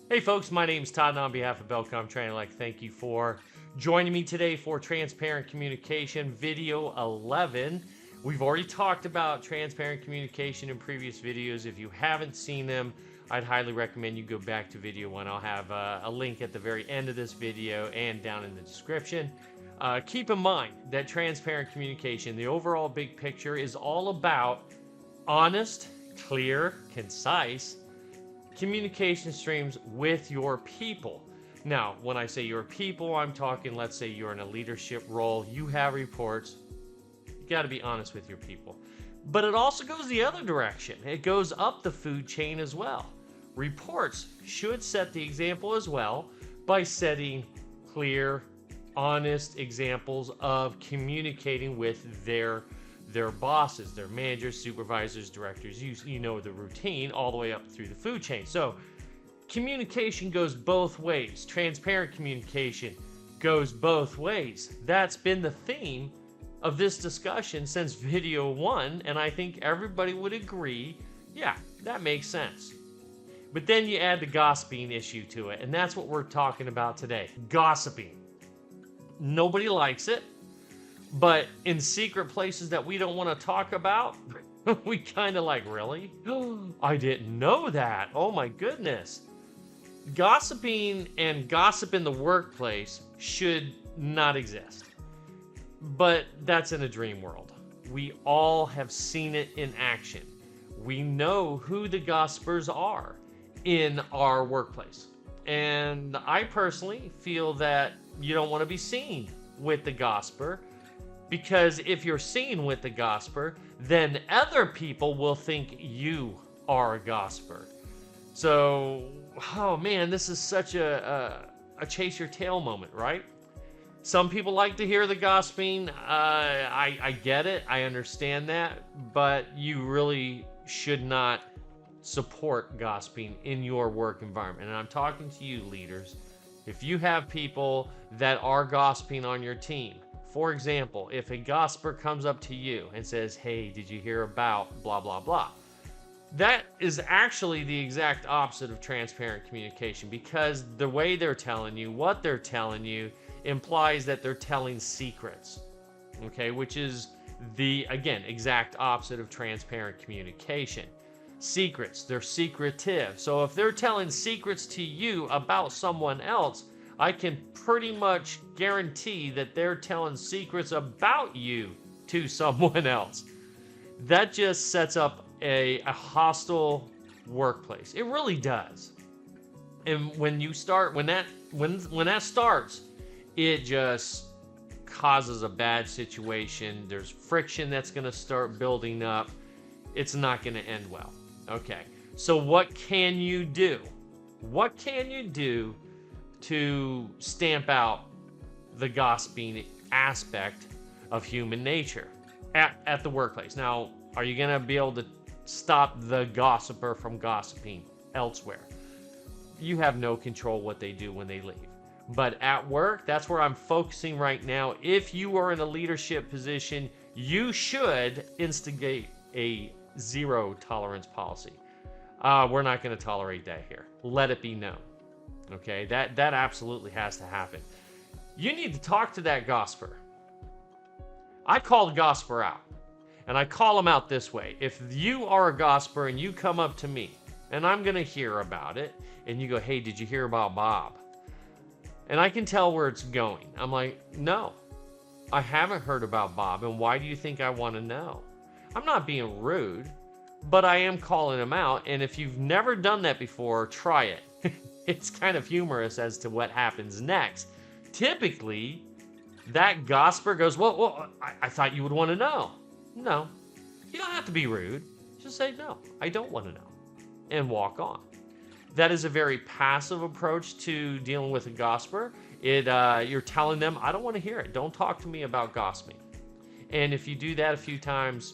Hey folks, my name's Todd, and on behalf of Bellcom Training, I'd like to thank you for joining me today for Transparent Communication Video 11. We've already talked about transparent communication in previous videos. If you haven't seen them, I'd highly recommend you go back to video 1. I'll have a link at the very end of this video and down in the description. Keep in mind that transparent communication, the overall big picture, is all about honest, clear, concise communication streams with your people. Now, when I say your people, I'm talking, let's say you're in a leadership role, you have reports, you got to be honest with your people. But it also goes the other direction. It goes up the food chain as well. Reports should set the example as well by setting clear, honest examples of communicating with their bosses, their managers, supervisors, directors. You know the routine all the way up through the food chain. So communication goes both ways. Transparent communication goes both ways. That's been the theme of this discussion since video 1, and I think everybody would agree, yeah, that makes sense. But then you add the gossiping issue to it, and that's what we're talking about today. Gossiping. Nobody likes it. But in secret places that we don't want to talk about, we kind of like, really? I didn't know that. Oh my goodness. Gossiping and gossip in the workplace should not exist. But that's in a dream world. We all have seen it in action. We know who the gossipers are in our workplace. And I personally feel that you don't want to be seen with the gossiper. Because if you're seen with the gossiper, then other people will think you are a gossiper. So, oh man, this is such a chase your tail moment, right? Some people like to hear the gossiping. I get it. I understand that. But you really should not support gossiping in your work environment. And I'm talking to you, leaders. If you have people that are gossiping on your team, for example, if a gossiper comes up to you and says, hey, did you hear about blah, blah, blah? That is actually the exact opposite of transparent communication, because the way they're telling you, what they're telling you, implies that they're telling secrets, okay? Which is the, again, exact opposite of transparent communication. Secrets, they're secretive. So if they're telling secrets to you about someone else, I can pretty much guarantee that they're telling secrets about you to someone else. That just sets up a hostile workplace. It really does. And when that starts, it just causes a bad situation. There's friction that's going to start building up. It's not going to end well. Okay. So what can you do? What can you do to stamp out the gossiping aspect of human nature at the workplace? Now, are you going to be able to stop the gossiper from gossiping elsewhere? You have no control what they do when they leave. But at work, that's where I'm focusing right now. If you are in a leadership position, you should instigate a zero tolerance policy. We're not going to tolerate that here. Let it be known. Okay, that absolutely has to happen. You need to talk to that gossiper. I call the gossiper out, and I call him out this way. If you are a gossiper and you come up to me, and I'm going to hear about it, and you go, hey, did you hear about Bob? And I can tell where it's going. I'm like, no, I haven't heard about Bob, and why do you think I want to know? I'm not being rude, but I am calling him out, and if you've never done that before, try it. It's kind of humorous as to what happens next. Typically, that gossiper goes, well, I thought you would want to know. No, you don't have to be rude. Just say, no, I don't want to know, and walk on. That is a very passive approach to dealing with a gossiper. You're telling them, I don't want to hear it. Don't talk to me about gossiping. And if you do that a few times,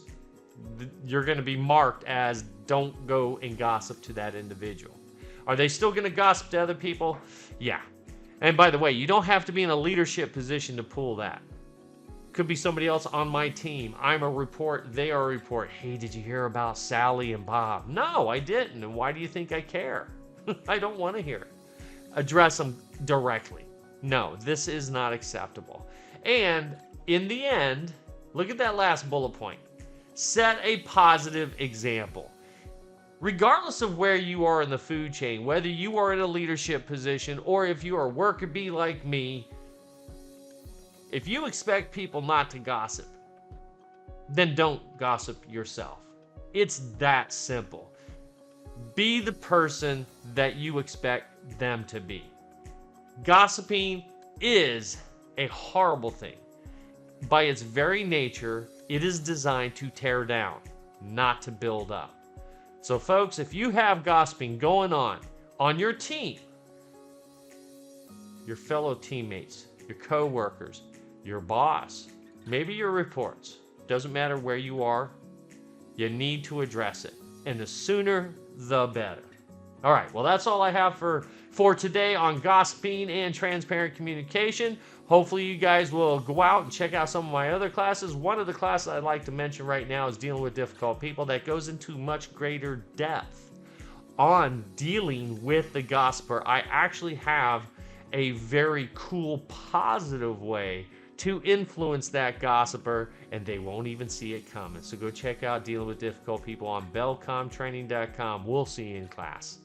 you're going to be marked as don't go and gossip to that individual. Are they still going to gossip to other people? Yeah. And by the way, you don't have to be in a leadership position to pull that. Could be somebody else on my team. I'm a report, they are a report. Hey, did you hear about Sally and Bob? No, I didn't. And why do you think I care? I don't want to hear it. address them directly. No, this is not acceptable. And in the end, look at that last bullet point. Set a positive example. Regardless of where you are in the food chain, whether you are in a leadership position or if you are a worker bee like me, if you expect people not to gossip, then don't gossip yourself. It's that simple. Be the person that you expect them to be. Gossiping is a horrible thing. By its very nature, it is designed to tear down, not to build up. So folks, if you have gossiping going on your team, your fellow teammates, your co-workers, your boss, maybe your reports, doesn't matter where you are, you need to address it. And the sooner, the better. All right, well, that's all I have for today on gossiping and transparent communication. Hopefully you guys will go out and check out some of my other classes. One of the classes I'd like to mention right now is dealing with difficult people. That goes into much greater depth on dealing with the gossiper. I actually have a very cool, positive way to influence that gossiper, and they won't even see it coming. So go check out Dealing with Difficult People on bellcomtraining.com. We'll see you in class.